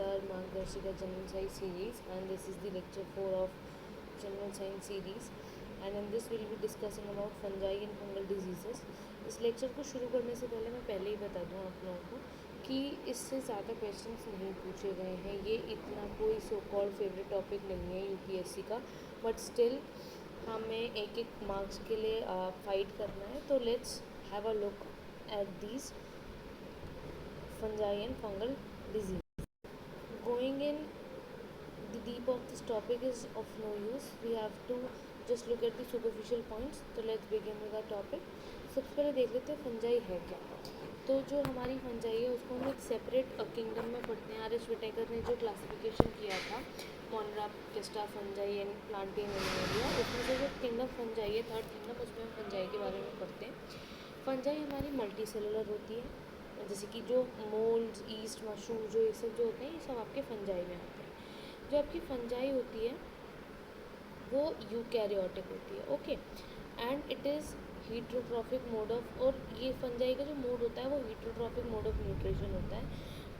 our Margdarshika General Science series, and this is the lecture 4 of General Science series, and in this we'll be discussing about fungi and fungal diseases. इस lecture को शुरू करने से पहले मैं पहले ही बता दूं आप लोगों को कि इससे ज़्यादा क्वेश्चंस नहीं पूछे गए हैं. ये इतना कोई सो कॉल्ड फेवरेट टॉपिक नहीं है यूपीएससी का, बट स्टिल हमें एक एक मार्क्स के लिए फाइट करना है. तो let's have a look at these fungi and fungal disease. Going in the deep of this topic is of no use. We have to just look at the superficial points. So let's begin with our topic. सबसे पहले देख लेते हैं fungi है क्या. तो जो हमारी फंजाई है उसको हम एक सेपरेट किंगडम में पढ़ते हैं. आर एस विटेकर ने जो क्लासिफिकेशन किया था मोनरा पिस्टा फंजाई एंड प्लांटेन एनिमोलिया, उसमें से जो किंगडम फंजाई है थर्ड किंगडम, उसमें हम फंजाई के बारे में पढ़ते हैं. फंजाई हमारी मल्टी सेलुलर होती है, जैसे कि जो मोल्ड, ईस्ट, मशरूम, जो ये सब जो होते हैं ये सब आपके फंजाई में आते हैं. जो आपकी फंजाई होती है वो यूकैरियोटिक होती है. Okay, and it is heterotrophic mode of, और ये फंजाई का जो मोड होता है वो हीट्रोट्रॉफिक मोड ऑफ न्यूट्रिशन होता है.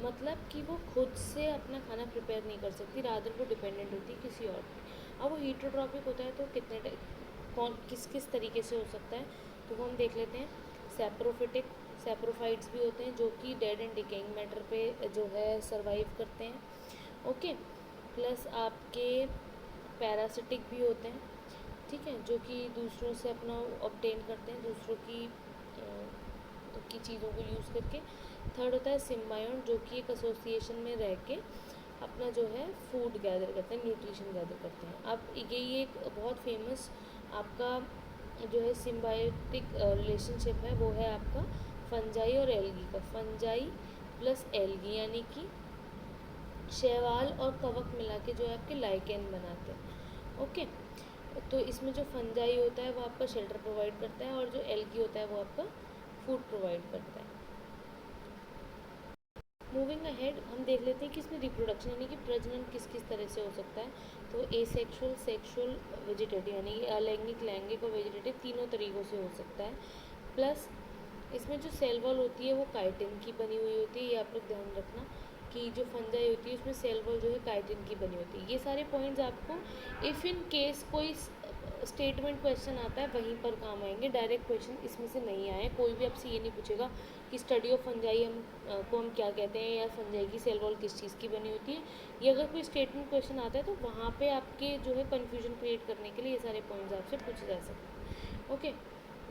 मतलब कि वो खुद से अपना खाना प्रिपेयर नहीं कर सकती, रादर वो डिपेंडेंट होती है किसी और पे. अब वो हीट्रोट्रॉफिक होता है तो कितने किस किस तरीके से हो सकता है, तो वो हम देख लेते हैं. सैप्रोफिटिक, सैप्रोफाइट्स भी होते हैं जो कि डेड एंड डिकेइंग मैटर पे जो है सरवाइव करते हैं. ओके, प्लस आपके पैरासिटिक भी होते हैं, ठीक है, जो कि दूसरों से अपना ऑब्टेन करते हैं, दूसरों की चीज़ों को यूज़ करके. थर्ड होता है सिम्बायोन, जो कि एक एसोसिएशन में रह के अपना जो है फूड गैदर करते हैं, न्यूट्रिशन गैदर करते हैं. अब ये एक बहुत फेमस आपका जो है सिम्बायोटिक रिलेशनशिप है, वो है आपका फंजाई और एल्गी का. फंजाई प्लस एल्गी यानी कि शैवाल और कवक मिला के जो है आपके लाइकेन बनाते हैं. ओके, तो इसमें जो फंजाई होता है वो आपका शेल्टर प्रोवाइड करता है, और जो एल्गी होता है वो आपका फूड प्रोवाइड करता है. मूविंग अहेड हम देख लेते हैं कि इसमें रिप्रोडक्शन यानी कि प्रजनन किस किस तरह से हो सकता है. तो एसेक्सुअल, सेक्सुअल, वेजिटेटिव यानी कि अलैंगिक, लैंगिक और वेजिटेटिव तीनों तरीक़ों से हो सकता है. प्लस इसमें जो सेल वॉल होती है वो काइटिन की बनी हुई होती है. ये आप लोग ध्यान रखना कि जो फंजाई होती है उसमें सेल वॉल जो है काइटिन की बनी होती है. ये सारे पॉइंट्स आपको इफ़ इन केस कोई स्टेटमेंट क्वेश्चन आता है वहीं पर काम आएंगे. डायरेक्ट क्वेश्चन इसमें से नहीं आए. कोई भी आपसे ये नहीं पूछेगा कि स्टडी ऑफ फंजाई को हम क्या कहते हैं, या फंजाई की सेल वॉल किस चीज़ की बनी होती है. ये अगर कोई स्टेटमेंट क्वेश्चन आता है तो वहाँ पे आपके जो है कन्फ्यूजन क्रिएट करने के लिए ये सारे पॉइंट्स आपसे पूछे जा सकते हैं. ओके,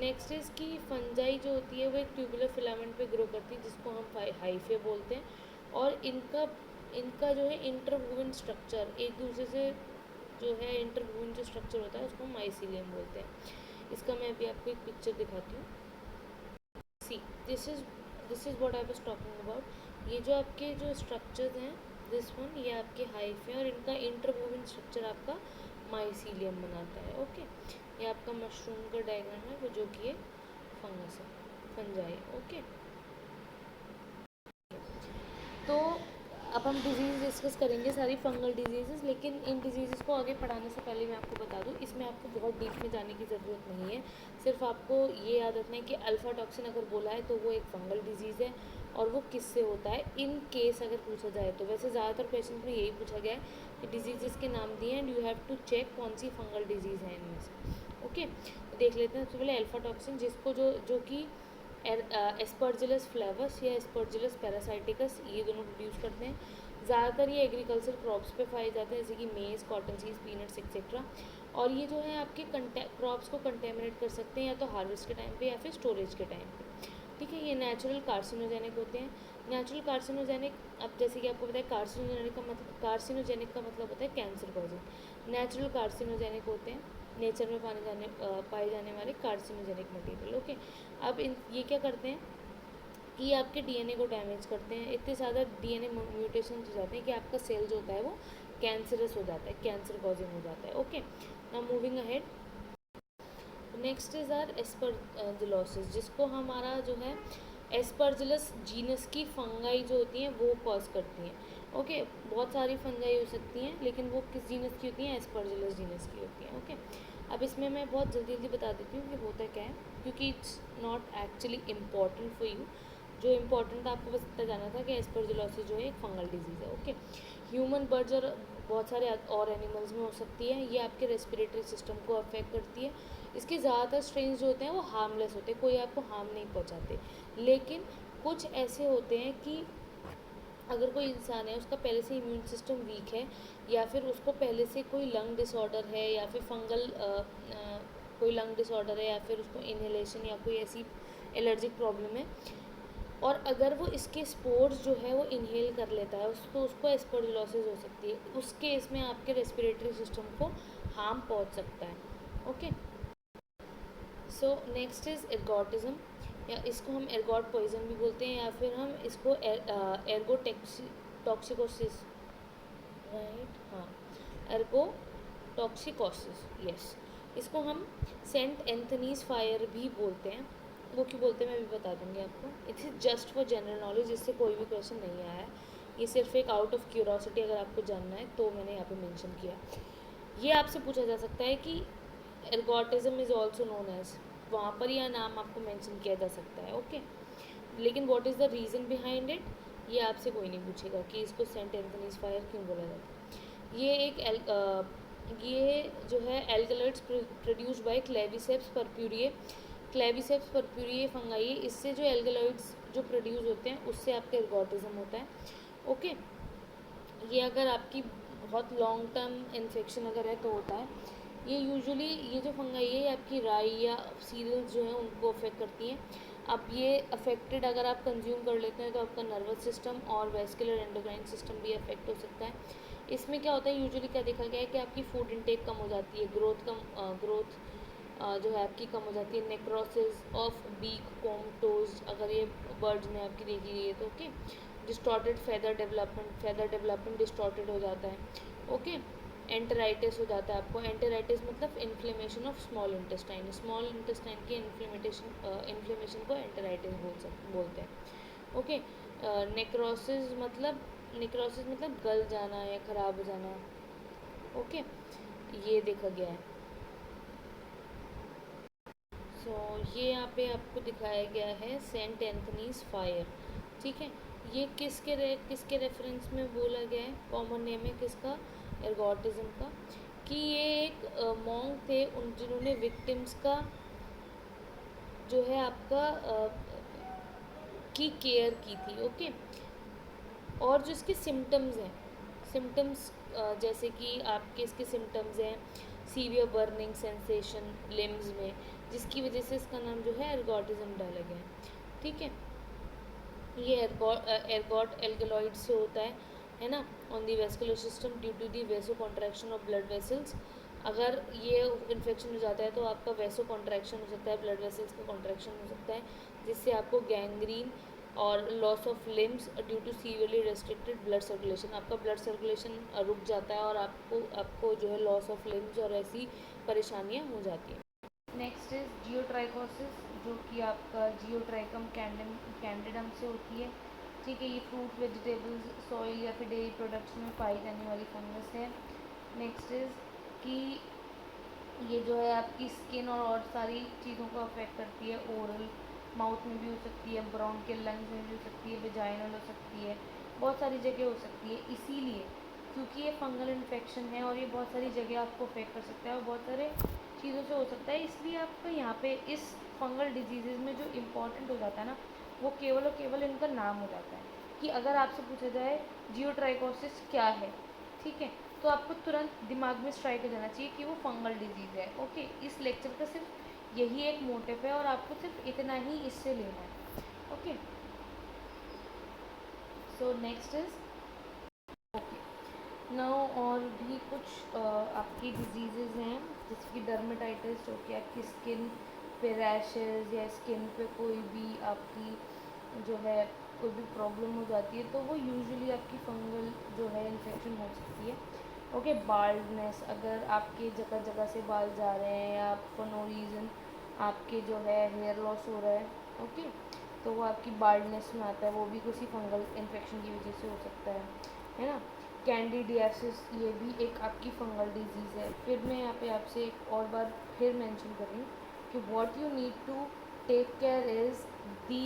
नेक्स्ट इज़ कि फंजाई जो होती है वो एक ट्यूबुलर फिलामेंट पे ग्रो करती है जिसको हम हाइफे बोलते हैं. और इनका जो है इंटरवूवन स्ट्रक्चर, एक दूसरे से जो है इंटरवूवन जो स्ट्रक्चर होता है उसको माइसीलियम बोलते हैं. इसका मैं अभी आपको एक पिक्चर दिखाती हूँ. सी this is what I was talking about. ये जो आपके जो स्ट्रक्चर्स हैं, दिस वन, ये आपके हाइफे हैं और इनका इंटरवूवन स्ट्रक्चर आपका माइसीलियम बनाता है. ओके, ये आपका मशरूम का डायग्राम है वो जो कि एक फंगस है, फंजाई. ओके, तो अब हम डिजीज़ डिस्कस करेंगे, सारी फंगल डिजीज़. लेकिन इन डिजीज़ को आगे पढ़ाने से पहले मैं आपको बता दूं, इसमें आपको बहुत डीप में जाने की ज़रूरत नहीं है. सिर्फ आपको ये याद रखना है कि अल्फ़ा टॉक्सिन अगर बोला है तो वो एक फंगल डिजीज़ है, और वो किससे होता है इन केस अगर पूछा जाए तो. वैसे ज़्यादातर क्वेश्चन में यही पूछा गया है कि डिजीज़ के नाम दिए and you have to check कौन सी फंगल डिजीज़ है इनमें से. ओके, तो देख लेते हैं. सबसे पहले अल्फ़ा टॉक्सिन, जिसको जो कि एस्परजिलस फ्लेवस या एस्परजिलस पैरासाइटिकस, ये दोनों प्रोड्यूस करते हैं. ज़्यादातर ये एग्रीकल्चर क्रॉप्स पे पाए जाते हैं जैसे कि मेज़, कॉटन सीड्स, पीनट्स एक्सेट्रा. और ये जो है आपके क्रॉप्स को कंटेमिनेट कर सकते हैं या तो हार्वेस्ट के टाइम पे या फिर स्टोरेज के टाइम पे. ठीक है, ये नेचुरल कार्सिनोजेनिक होते हैं. नेचुरल कार्सिनोजेनिक, अब जैसे कि आपको पता है कार्सिनोजेनिक का मतलब होता है कैंसर कॉजिंग. नेचुरल कार्सिनोजेनिक होते हैं नेचर में पाए जाने वाले कार्सिनोजेनिक मटेरियल. ओके, अब ये क्या करते हैं कि ये आपके डीएनए को डैमेज करते हैं. इतने ज़्यादा डीएनए म्यूटेशन हो जाते हैं कि आपका सेल जो होता है वो कैंसरस हो जाता है, कैंसर कॉजिंग हो जाता है. Okay, now moving ahead, next is are aspergillosis, जिसको हमारा जो है एस्परजिलस जीनस की फंगाई जो होती हैं वो कॉज करती हैं. ओके, बहुत सारी फंगाई हो सकती हैं लेकिन वो किस जीनस की होती हैं, एस्परजिलस जीनस की होती हैं. ओके, अब इसमें मैं बहुत जल्दी बता देती हूँ कि होता क्या है, क्योंकि it's not actually important for you. जो इम्पोर्टेंट था आपको बस इतना जाना था कि एस्परजिलोसिस जो है एक फंगल डिजीज़ है। ओके, ह्यूमन, बर्ड्स और बहुत सारे और एनिमल्स में हो सकती है। ये आपके रेस्पिरेटरी सिस्टम को अफेक्ट करती है। इसके ज़्यादातर स्ट्रेन्स जो होते हैं वो हार्मलेस होते हैं, कोई आपको हार्म नहीं पहुंचाते। लेकिन कुछ ऐसे होते हैं कि अगर कोई इंसान है, उसका पहले से इम्यून सिस्टम वीक है, या फिर उसको पहले से कोई लंग डिसऑर्डर है, या फिर फंगल कोई लंग डिसऑर्डर है, या फिर उसको इनहेलेशन या कोई ऐसी एलर्जिक प्रॉब्लम है, और अगर वो इसके स्पोर्स जो है वो इनहेल कर लेता है, उसको उसको एस्परजिलोसिस हो सकती है। उस केस में आपके रेस्पिरेटरी सिस्टम को हार्म पहुंच सकता है। Okay, so next is ergotism, या इसको हम एर्गोट पॉइजन भी बोलते हैं, या फिर हम इसको एर्गो टॉक्सिकोसिस, राइट, हाँ, एर्गो टॉक्सिकोसिस, यस। इसको हम सेंट एंथनीज फायर भी बोलते हैं। वो क्यों बोलते हैं मैं भी बता दूंगी आपको। It is just for general knowledge, इससे कोई भी क्वेश्चन नहीं आया है, ये सिर्फ एक आउट ऑफ क्यूरोसिटी अगर आपको जानना है तो मैंने यहाँ पे मेंशन किया। ये आपसे पूछा जा सकता है कि ergotism is also known as, वहाँ पर यह नाम आपको मेंशन किया जा सकता है। ओके, लेकिन what is the reason behind it, ये आपसे कोई नहीं पूछेगा कि इसको सेंट एंथनीज फायर क्यों बोला जाता है। ये जो है alkaloids produced by Claviceps purpurea, Claviceps purpurea fungi, इससे जो एल्कलॉइड्स जो प्रोड्यूस होते हैं उससे आपका एर्गोटिज्म होता है। ओके, ये अगर आपकी बहुत लॉन्ग टर्म इन्फेक्शन अगर है तो होता है। ये यूजुअली ये जो फंगाई है आपकी राई या सीरियल्स जो हैं उनको अफेक्ट करती हैं। अब ये अफेक्टेड अगर आप कंज्यूम कर लेते हैं तो आपका नर्वस सिस्टम और वेस्कुलर एंडोक्राइन सिस्टम भी अफेक्ट हो सकता है। इसमें क्या होता है, यूजुअली क्या देखा गया है कि आपकी फूड इंटेक कम हो जाती है, ग्रोथ जो है आपकी कम हो जाती है, necrosis of beak, comb, toes, अगर ये बर्ड्स में आपकी देखी गई है तो। Okay, distorted feather development distorted हो जाता है। ओके, एंटेराइटिस हो जाता है आपको। एंटेराइटिस मतलब इन्फ्लेमेशन ऑफ स्मॉल इंटेस्टाइन की इन्फ्लेमेशन को एंटेराइटिस बोलते हैं। ओके, नेक्रोसिस मतलब गल जाना या ख़राब हो जाना। ओके, ये देखा गया है। सो ये यहाँ पे आपको दिखाया गया है सेंट एंथनीज फायर। ठीक है, ये किसके रेफरेंस में बोला गया है, कॉमन नेम है किसका, एर्गोटिज्म का, कि ये एक मॉन्क थे उन जिन्होंने विक्टिम्स का जो है आपका की केयर की थी। ओके, और जो इसके सिम्टम्स जैसे कि आपके इसके सिम्टम्स हैं सीवियर बर्निंग सेंसेशन लिम्स में, जिसकी वजह से इसका नाम जो है एर्गोटिज्म डाला गया है। ठीक है, ये एर्गोट एल्गलॉइड से होता है ना, on the vascular system due to the vasoconstriction of blood vessels. अगर ये इन्फेक्शन हो जाता है तो आपका वेसो कॉन्ट्रैक्शन हो सकता है, ब्लड वेसल्स का कॉन्ट्रैक्शन हो सकता है, जिससे आपको गैंग्रीन और loss of limbs due to severely restricted blood circulation, आपका ब्लड सर्कुलेशन रुक जाता है और आपको जो है लॉस ऑफ लिम्स और ऐसी परेशानियाँ हो जाती हैं। नेक्स्ट इज जियोट्राइकोसिस, जो कि आपका जियोट्राइकम कैंडिडम से होती है। ठीक है, ये फ्रूट, वेजिटेबल्स, सॉइल या फिर डेयरी प्रोडक्ट्स में पाई जाने वाली फंगस है। नेक्स्ट इज कि ये जो है आपकी स्किन और सारी चीज़ों को अफेक्ट करती है। ओरल माउथ में भी हो सकती है, ब्रोंकियल लंग्स में भी हो सकती है, वेजाइनल हो सकती है, बहुत सारी जगह हो सकती है। इसीलिए क्योंकि ये फंगल इन्फेक्शन है और ये बहुत सारी जगह आपको अफेक्ट कर सकता है और बहुत सारे चीज़ों से हो सकता है, इसलिए आपको यहाँ पे इस फंगल डिजीज़ में जो इम्पॉर्टेंट हो जाता है ना, वो केवल और केवल इनका नाम हो जाता है। कि अगर आपसे पूछा जाए जियोट्राइकोसिस क्या है, ठीक है, तो आपको तुरंत दिमाग में स्ट्राइक हो जाना चाहिए कि वो फंगल डिजीज़ है। ओके, इस लेक्चर का सिर्फ यही एक मोटिव है और आपको सिर्फ इतना ही इससे लेना है। Okay, so next is now और भी कुछ आपकी डिजीज़ेज़ हैं, जैसे कि डर्मेटाइटिस, जो कि आपकी स्किन पे रैशेज़ या स्किन पे कोई भी आपकी जो है कोई भी प्रॉब्लम हो जाती है तो वो यूजुअली आपकी फंगल जो है इन्फेक्शन हो सकती है। ओके, बाल्डनेस, अगर आपके जगह जगह से बाल जा रहे हैं या आपको नो रीज़न आपके जो है हेयर लॉस हो रहा है, ओके, तो वो आपकी बाल्डनेस में आता है, वो भी किसी फंगल इन्फेक्शन की वजह से हो सकता है ना। कैंडिडियासिस, ये भी एक आपकी फंगल डिजीज़ है। फिर मैं यहाँ पे आपसे एक और बार फिर मेंशन कर रही हूँ कि what you need to take care is the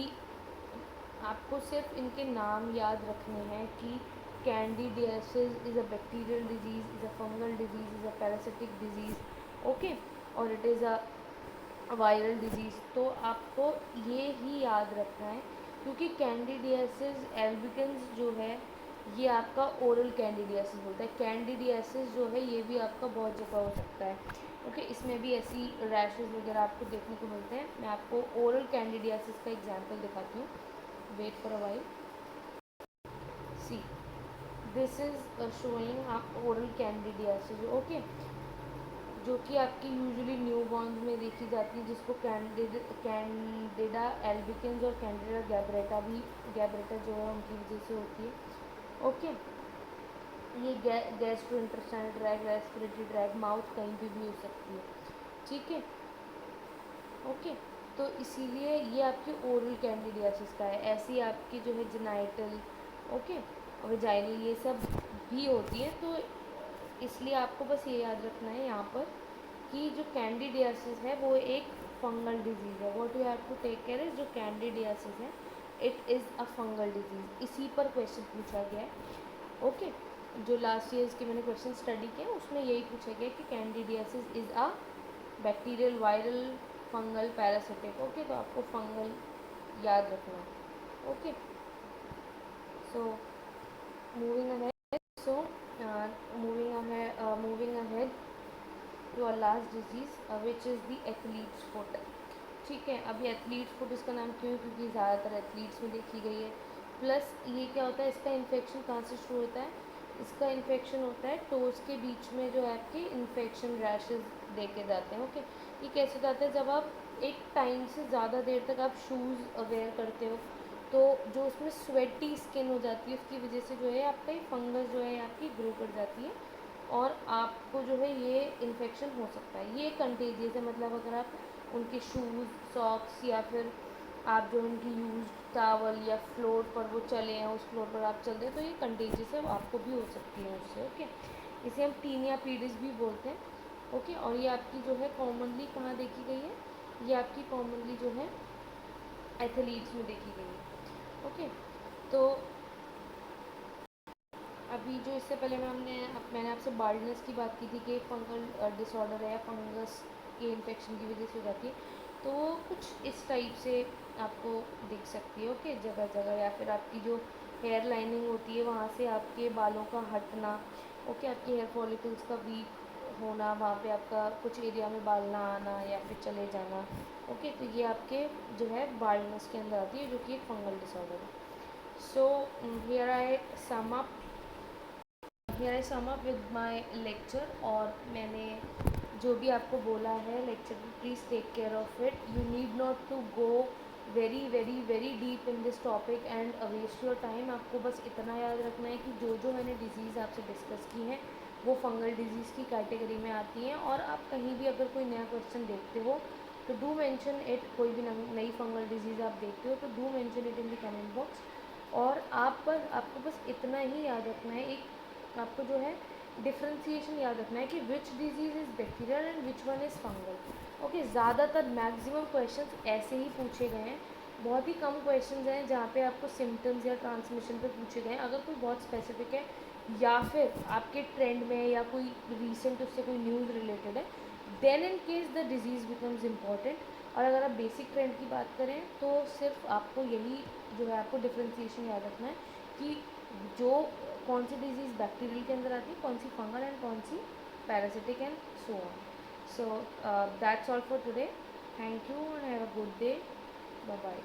आपको सिर्फ इनके नाम याद रखने हैं कि candidiasis is a bacterial disease, is a fungal disease, is a parasitic disease, okay, और it is a viral disease. तो आपको ये ही याद रखना है, क्योंकि कैंडिडियासिस एल्बिकन्स जो है ये आपका ओरल कैंडिडियासिस बोलता है। कैंडिडियासिस जो है ये भी आपका बहुत जगह हो सकता है, ओके, इसमें भी ऐसी रैशेज़ वगैरह आपको देखने को मिलते हैं। मैं आपको ओरल कैंडिडियासिस का एग्जांपल दिखाती हूँ, wait for a while. See, this is showing आप ओरल कैंडिडियासिस, ओके, जो कि आपकी यूजुअली न्यू बॉर्न्स में देखी जाती है, जिसको कैंडिडा एल्बिकन्स और कैंडिडा गैब्रेटा भी, गैब्रेटा जो है उनकी वजह से होती है, ओके। ये gastrointestinal tract, respiratory tract, mouth कहीं भी हो सकती है, ठीक है, ओके। तो इसीलिए ये आपकी ओरल कैंडिडियासिस का है। ऐसी आपकी जो है जेनाइटल, ओके, वेजाइनल, ये सब भी होती है। तो इसलिए आपको बस ये याद रखना है यहाँ पर कि जो कैंडिडियासिस है वो एक फंगल डिजीज़ है। What you have to take care is, जो कैंडिडियासिस है it is a fungal disease. इसी पर क्वेश्चन पूछा गया है, ओके। जो लास्ट ईयर्स के मैंने क्वेश्चन स्टडी किए उसमें यही पूछा गया कि candidiasis is a bacterial, viral, fungal, parasitic, okay. तो आपको फंगल याद रखना है, okay. So moving ahead, so moving ahead to our last disease, which is the athlete's foot, ठीक है। अभी एथलीट्स फुट इसका नाम क्यों, क्योंकि ज़्यादातर एथलीट्स में देखी गई है। प्लस ये क्या होता है, इसका इन्फेक्शन कहाँ से शुरू होता है, इसका इन्फेक्शन होता है टोज़ के बीच में, जो है आपके इन्फेक्शन रैशेज देखे जाते हैं, ओके। ये कैसे जाता है, जब आप एक टाइम से ज़्यादा देर तक आप शूज़ वेयर करते हो तो जो उसमें स्वेटी स्किन हो जाती है उसकी वजह से जो है आपका ये फंगस जो है आपकी ग्रो कर जाती है और आपको जो है ये इन्फेक्शन हो सकता है। ये कंटेजियस है, मतलब अगर आप उनके शूज़, सॉक्स या फिर आप जो उनकी यूज टावल या फ्लोर पर वो चले हैं, उस फ्लोर पर आप चल रहे हैं, तो ये कंटेजियस है, वो आपको भी हो सकती है उससे, ओके। इसे हम टीनिया पीडिस भी बोलते हैं, ओके। और ये आपकी जो है कॉमनली कहाँ देखी गई है, ये आपकी कॉमनली जो है एथलीट्स में देखी गई है, ओके। तो अभी जो इससे पहले मैंने आपसे बाल्डनेस की बात की थी कि फंगल डिसऑर्डर है या फंगस के इन्फेक्शन की वजह से हो जाती है, तो वो कुछ इस टाइप से आपको दिख सकती है, ओके, जगह जगह। या फिर आपकी जो हेयर लाइनिंग होती है वहाँ से आपके बालों का हटना, ओके, आपके हेयर फॉलिकल्स का वीक होना, वहाँ पे आपका कुछ एरिया में बाल ना आना या फिर चले जाना, ओके। तो ये आपके जो है बाल्डनेस के अंदर आती है, जो कि एक फंगल डिसऑर्डर है। So here I sum up here I sum up with my lecture. और मैंने जो भी आपको बोला है लेक्चर में, please take care of it. You need not to go very very very deep in this topic and waste your time. आपको बस इतना याद रखना है कि जो जो मैंने डिज़ीज़ आपसे डिस्कस की हैं वो फंगल डिजीज़ की कैटेगरी में आती हैं। और आप कहीं भी अगर कोई नया क्वेश्चन देखते हो तो डू मेंशन इट, कोई भी नई फंगल डिजीज़ आप देखते हो तो do mention it in the comment box. और आपको बस इतना ही याद रखना है, एक आपको जो है डिफ्रेंसीशन याद रखना है कि which disease is bacterial and which one is fungal, okay. ज़्यादातर मैक्सिमम क्वेश्चंस ऐसे ही पूछे गए हैं, बहुत ही कम क्वेश्चंस हैं जहाँ पे आपको सिम्टम्स या ट्रांसमिशन पे पूछे गए हैं। अगर कोई बहुत स्पेसिफिक है या फिर आपके ट्रेंड में या कोई रीसेंट उससे कोई न्यूज़ रिलेटेड है, then in case the disease becomes important. और अगर आप बेसिक ट्रेंड की बात करें तो सिर्फ आपको यही जो है आपको डिफ्रेंसीशन याद रखना है कि जो कौन सी डिजीज़ बैक्टीरियल के अंदर आती है, कौन सी फंगल एंड कौन सी parasitic and so on. So that's all for today. Thank you and have a good day. Bye bye.